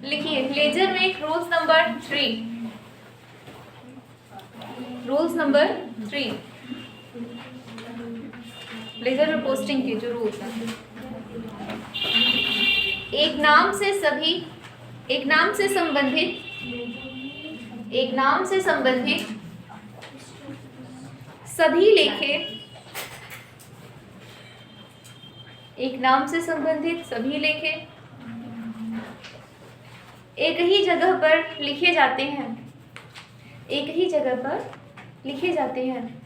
लिखिए लेजर में rules number 3, rules number 3 ledger में पोस्टिंग के जो रूल्स हैं। एक नाम से संबंधित सभी लेखे, एक नाम से संबंधित सभी लेखे एक ही जगह पर लिखे जाते हैं, एक ही जगह पर लिखे जाते हैं।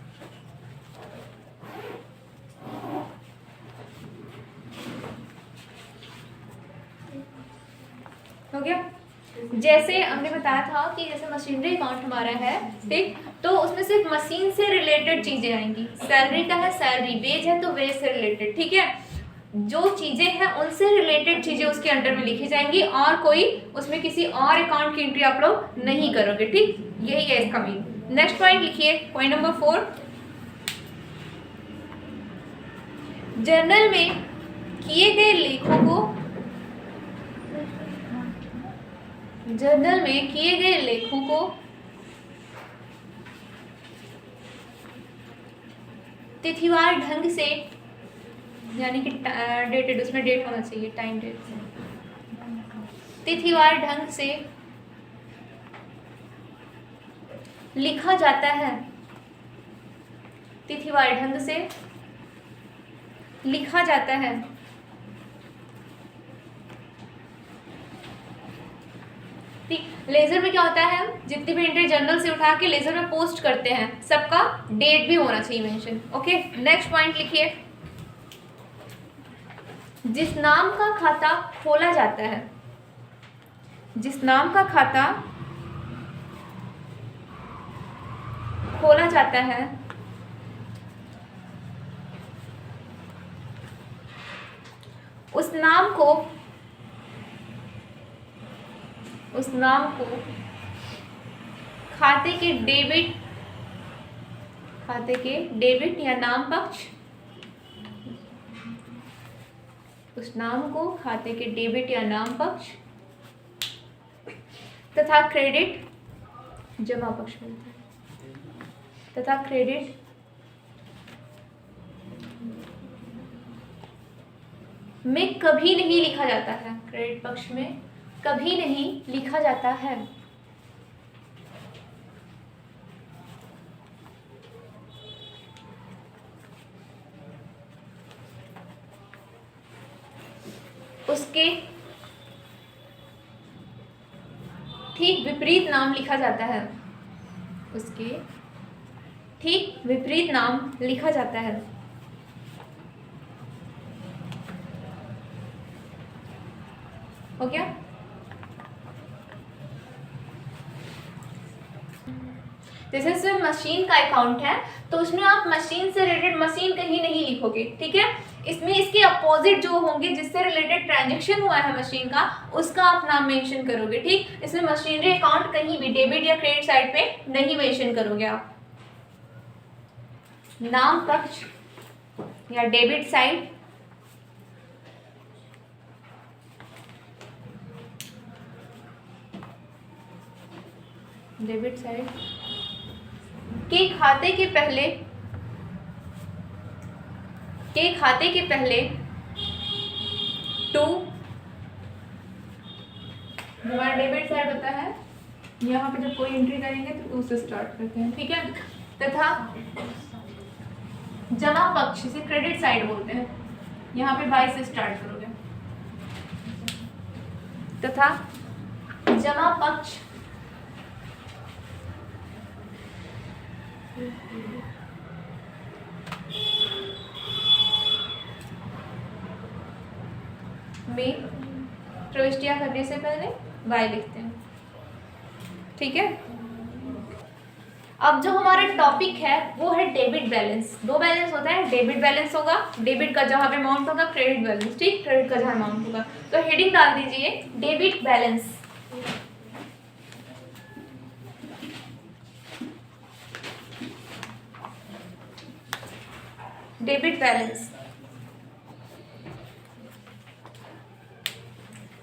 हो गया। जैसे हमने बताया था कि जैसे मशीनरी अकाउंट हमारा है, ठीक, तो उसमें सिर्फ मशीन से रिलेटेड चीजें आएंगी। सैलरी का है सैलरी, वेज है तो वेज से रिलेटेड, ठीक है। जो चीजें हैं उनसे रिलेटेड चीजें उसके अंडर में लिखी जाएंगी और कोई उसमें किसी और अकाउंट की एंट्री आप लोग नहीं करोगे, ठीक। यही है इसका मीन। नेक्स्ट पॉइंट लिखिए, पॉइंट नंबर 4, जर्नल में किए गए लेखों को तिथिवार ढंग से, यानी कि डेटेड, उसमें डेट होना चाहिए, टाइम डेट, तिथिवार ढंग से लिखा जाता है, तिथिवार ढंग से लिखा जाता है। लेजर में क्या होता है, जितनी भी एंट्री जर्नल से उठा के लेजर में पोस्ट करते हैं, सबका डेट भी होना चाहिए मेंशन। ओके, नेक्स्ट पॉइंट लिखिए, जिस नाम का खाता खोला जाता है, जिस नाम का खाता खोला जाता है उस नाम को खाते के डेबिट या नाम पक्ष, उस नाम को खाते के डेबिट या नाम पक्ष तथा क्रेडिट जमा पक्ष मिलता है, तथा क्रेडिट में कभी नहीं लिखा जाता है, क्रेडिट पक्ष में कभी नहीं लिखा जाता है। उसके ठीक विपरीत नाम लिखा जाता है, उसके ठीक विपरीत नाम लिखा जाता है। हो गया। जैसे इसमें मशीन का अकाउंट है तो उसमें आप मशीन से रिलेटेड मशीन कहीं नहीं लिखोगे, ठीक है। इसमें इसके अपोजिट जो होंगे, जिससे रिलेटेड ट्रांजैक्शन हुआ है मशीन का, उसका आप नाम मेंशन करोगे, ठीक। इसमें मशीनरी अकाउंट कहीं भी डेबिट या क्रेडिट साइड पे नहीं मेंशन करोगे आप। नाम पक्ष या डेबिट साइड के खाते के पहले टू, हमारा डेबिट साइड होता है, यहाँ पे जब कोई एंट्री करेंगे तो 2 से स्टार्ट करते हैं, ठीक है। तथा जमा पक्ष से क्रेडिट साइड बोलते हैं, यहाँ पे 22 से स्टार्ट करोगे। तथा जमा पक्ष में प्रविष्टियां करने से पहले वाई लिखते हैं, ठीक है। अब जो हमारा टॉपिक है वो है डेबिट बैलेंस। 2 बैलेंस होता है, डेबिट बैलेंस होगा, डेबिट का जहां पे अमाउंट होगा, क्रेडिट बैलेंस, ठीक, क्रेडिट का जहां अमाउंट होगा। तो हेडिंग डाल दीजिए डेबिट बैलेंस। डेबिट बैलेंस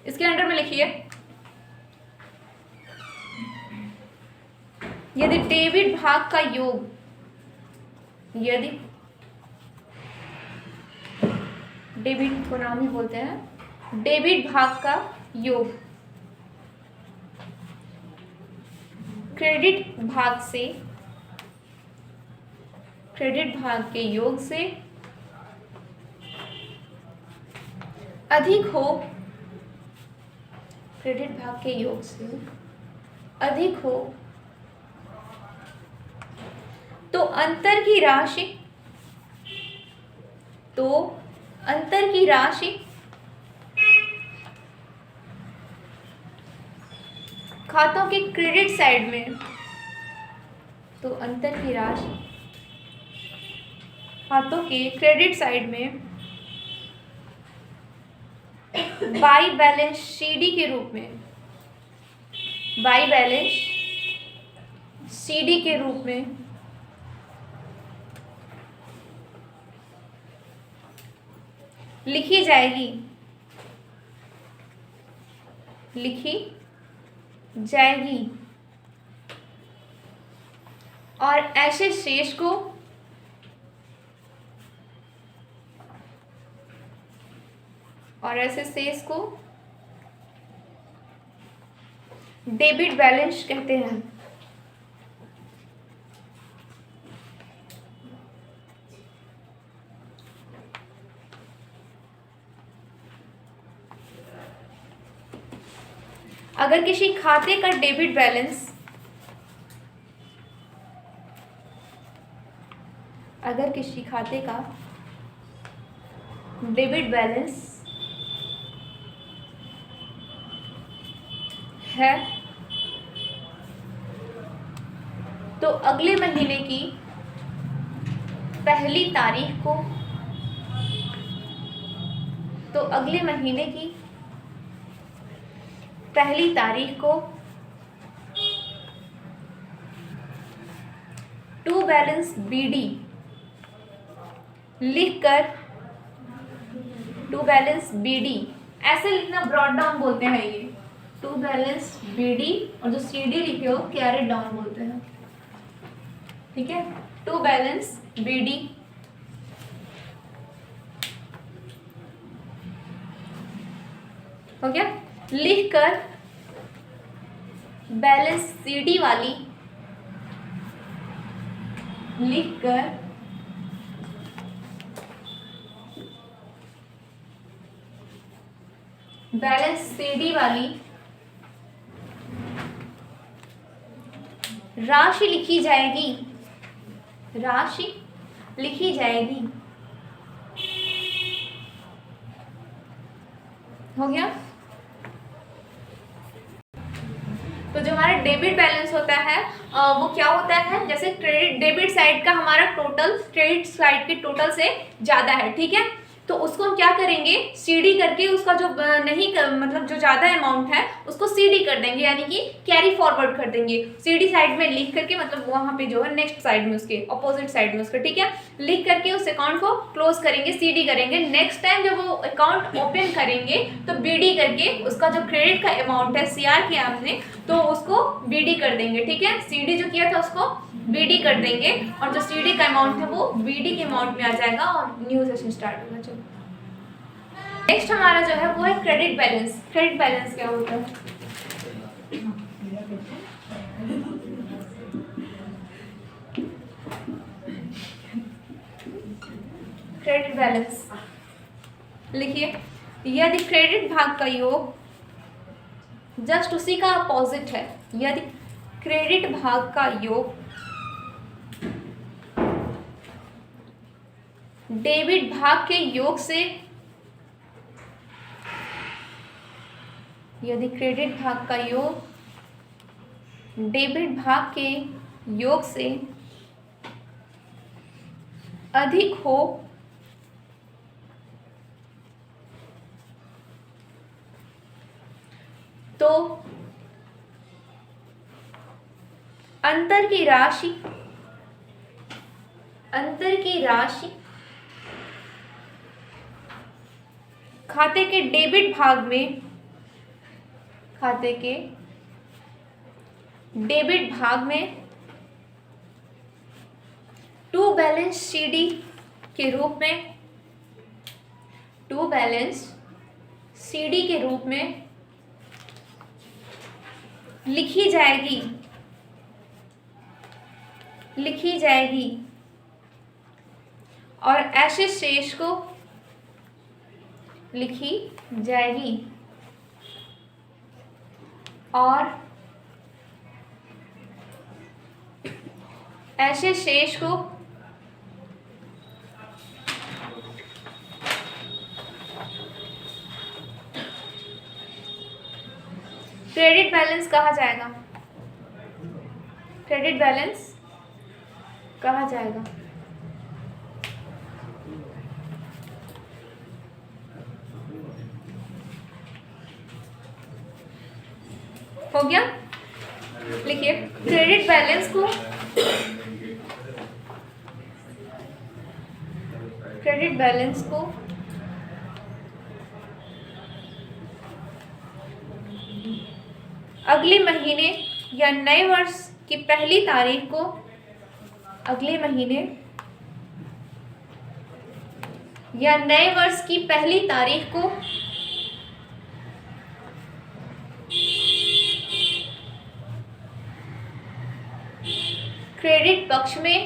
इसके अंडर में लिखिए यदि डेबिट भाग का योग, यदि डेबिट को नाम ही बोलते हैं, डेबिट भाग का योग क्रेडिट भाग से, क्रेडिट भाग के योग से अधिक हो, क्रेडिट भाग के योग से अधिक हो, तो अंतर की राशि, तो अंतर की राशि खातों के क्रेडिट साइड में, तो अंतर की राशि खातों के क्रेडिट साइड में बाई बैलेंस सीडी के रूप में, बाई बैलेंस सीडी के रूप में लिखी जाएगी, लिखी जाएगी, और ऐसे शेष को डेबिट बैलेंस कहते हैं। अगर किसी खाते का डेबिट बैलेंस, अगर किसी खाते का डेबिट बैलेंस है, तो अगले महीने की पहली तारीख को, तो अगले महीने की पहली तारीख को टू बैलेंस बीडी लिखकर, टू बैलेंस बीडी ऐसे लिखना, ब्रॉड डाउन बोलते हैं ये, टू बैलेंस बीडी, और जो सीडी लिखे हो कैरेट डाउन बोलते हैं, ठीक है। टू बैलेंस बीडी हो गया, लिखकर बैलेंस सीडी वाली, लिखकर बैलेंस सीडी वाली राशि लिखी जाएगी, राशि लिखी जाएगी। हो गया। तो जो हमारा डेबिट बैलेंस होता है वो क्या होता है, जैसे क्रेडिट डेबिट साइड का हमारा टोटल क्रेडिट साइड के टोटल से ज़्यादा है, ठीक है। तो उसको हम क्या करेंगे, सीडी करके उसका जो नहीं मतलब जो ज़्यादा अमाउंट है उसको सीडी कर देंगे, यानी कि कैरी फॉरवर्ड कर देंगे, सीडी साइड में लिख करके, मतलब वहाँ पे जो है नेक्स्ट साइड में उसके अपोजिट साइड में उसका, ठीक है, लिख करके उस अकाउंट को क्लोज करेंगे, सीडी करेंगे। नेक्स्ट टाइम जब वो अकाउंट ओपन करेंगे तो बीडी करके उसका जो क्रेडिट का अमाउंट है सीआर के हमने, तो उसको बीडी कर देंगे, ठीक है। सीडी जो किया था उसको बीडी कर देंगे, और जो सीडी का अमाउंट है वो बीडी के अमाउंट में आ जाएगा और न्यू सेशन स्टार्ट होगा। चलो नेक्स्ट हमारा जो है वो है क्रेडिट बैलेंस। क्रेडिट बैलेंस क्या होता है, क्रेडिट बैलेंस लिखिए, यदि क्रेडिट भाग का योग जस्ट उसी का अपोजिट है, यदि क्रेडिट भाग का योग डेबिट भाग के योग से, यदि क्रेडिट भाग का योग डेबिट भाग के योग से अधिक हो, तो अंतर की राशि, अंतर की राशि खाते के डेबिट भाग में, खाते के डेबिट भाग में टू बैलेंस सीडी के रूप में, टू बैलेंस सीडी के रूप में लिखी जाएगी, लिखी जाएगी और ऐसे शेष को लिखी जाएगी और ऐसे शेष को क्रेडिट बैलेंस कहा जाएगा, क्रेडिट बैलेंस कहा जाएगा। हो गया? लिखिए क्रेडिट बैलेंस को, क्रेडिट बैलेंस को अगले महीने या नए वर्ष की पहली तारीख को, अगले महीने या नए वर्ष की पहली तारीख को क्रेडिट पक्ष में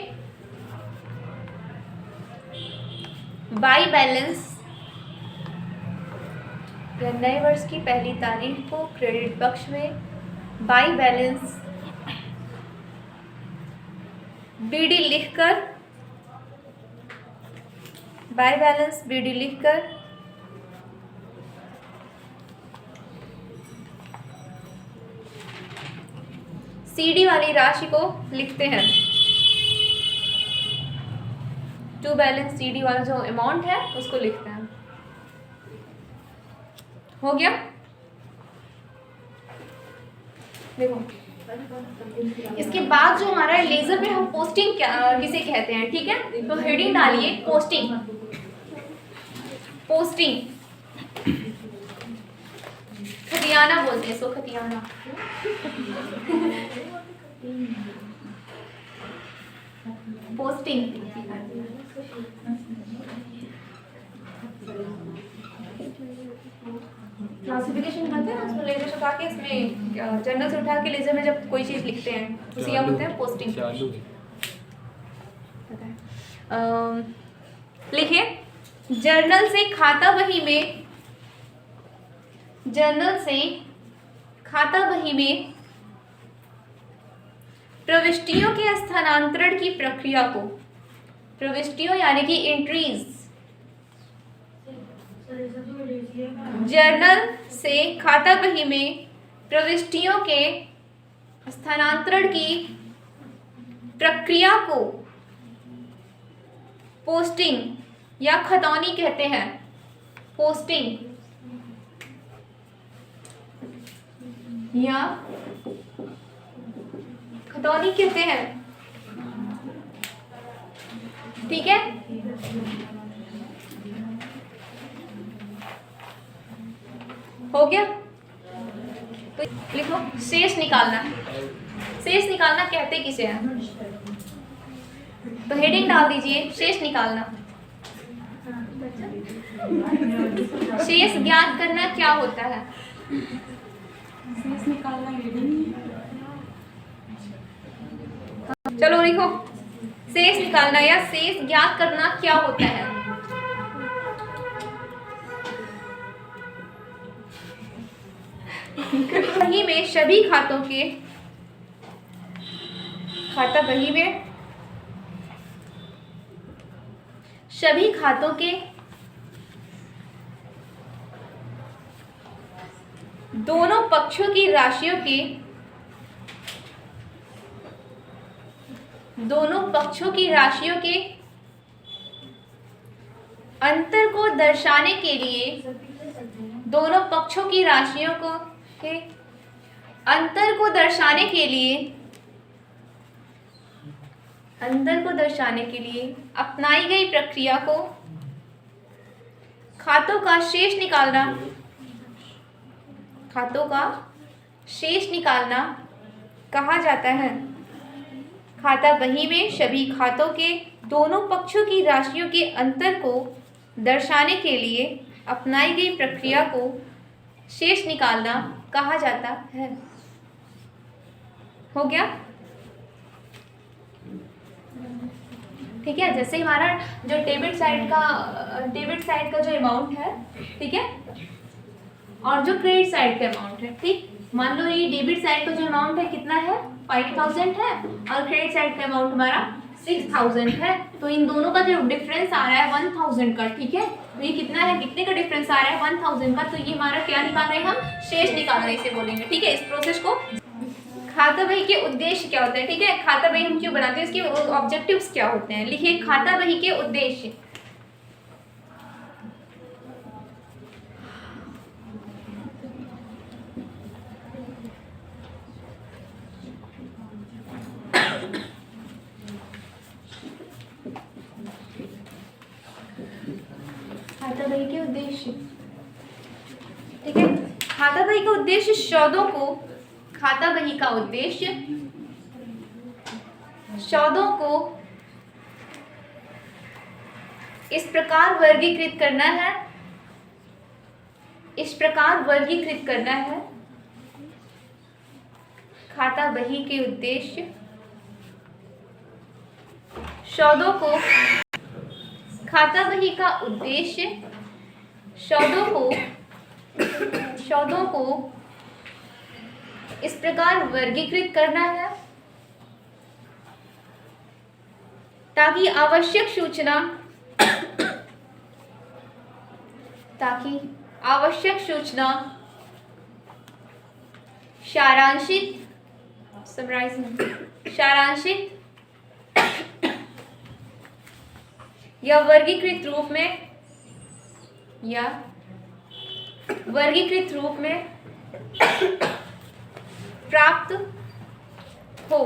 बाई बैलेंस, या नए वर्ष की पहली तारीख को क्रेडिट पक्ष में बाई बैलेंस बीडी लिखकर, बाई बैलेंस बीडी लिखकर सीडी वाली राशि को लिखते हैं। टू बैलेंस सीडी वाला जो अमाउंट है उसको लिखते हैं। हो गया? देखो इसके बाद जो हमारा लेजर में हम पोस्टिंग किसे कहते हैं, ठीक है? तो हेडिंग डालिए पोस्टिंग, पोस्टिंग खतियाना बोलते हैं इसको, खतियाना। पोस्टिंग क्लासिफिकेशन करते हैं उसमें लेजर से उठा के, इसमें जर्नल से उठा के लेजर में जब कोई चीज लिखते हैं उसे क्या बोलते हैं? पोस्टिंग। लिखिए जर्नल से खाता बही में, जर्नल से खाता बही में प्रविष्टियों के स्थानांतरण की प्रक्रिया को, प्रविष्टियों यानी कि एंट्रीज, जर्नल से खाता बही में प्रविष्टियों के स्थानांतरण की प्रक्रिया को पोस्टिंग या खतौनी कहते हैं। पोस्टिंग या खतौनी कहते हैं, ठीक है? हो गया? तो लिखो शेष निकालना, शेष निकालना कहते किसे हैं? तो हेडिंग डाल दीजिए शेष निकालना। शेष ज्ञात करना क्या होता है? शेष निकालना हेडिंग। चलो लिखो शेष निकालना या शेष ज्ञात करना क्या होता है? बही में सभी खातों के, खाता बही में सभी खातों के दोनों पक्षों की राशियों के, दोनों पक्षों की राशियों के अंतर को दर्शाने के लिए, दोनों पक्षों की राशियों को के अंतर को दर्शाने के लिए, अंतर को दर्शाने के लिए अपनाई गई प्रक्रिया को खातों का शेष निकालना, खातों का शेष निकालना कहा जाता है। खाता बही में सभी खातों के दोनों पक्षों की राशियों के अंतर को दर्शाने के लिए अपनाई गई प्रक्रिया को शेष निकालना कहा जाता है। हो गया? ठीक है, जैसे हमारा जो डेबिट साइड का जो अमाउंट है, ठीक है, और जो क्रेडिट साइड का अमाउंट है, ठीक, मान लो ये डेबिट साइड का जो अमाउंट है कितना है, 5000 है, और क्रेडिट साइड का अमाउंट हमारा 6000 है। तो इन दोनों का जो डिफरेंस आ रहा है 1000 का, ठीक है, तो ये कितना है, कितने का डिफरेंस आ रहा है, 1000 का। तो ये हमारा क्या निकाल रहे हैं हम, शेष निकाल रहे हैं, इसे बोलेंगे। ठीक है, इस प्रोसेस को खाता बही के उद्देश्य क्या होते हैं, ठीक है, खाता बही हम क्यों बनाते हैं, इसके ऑब्जेक्टिव्स क्या होते हैं, लिखिए खाता बही के उद्देश्य। खाता बही के उद्देश्य, ठीक है, खाता बही का उद्देश्य सौदों को, खाता बही का उद्देश्य सौदों को इस प्रकार वर्गीकृत करना है, इस प्रकार वर्गीकृत करना है। खाता बही के उद्देश्य सौदों को, खाता बही का उद्देश्य सौदों को इस प्रकार वर्गीकृत करना है ताकि आवश्यक सूचना सारांशित या वर्गीकृत रूप में प्राप्त हो।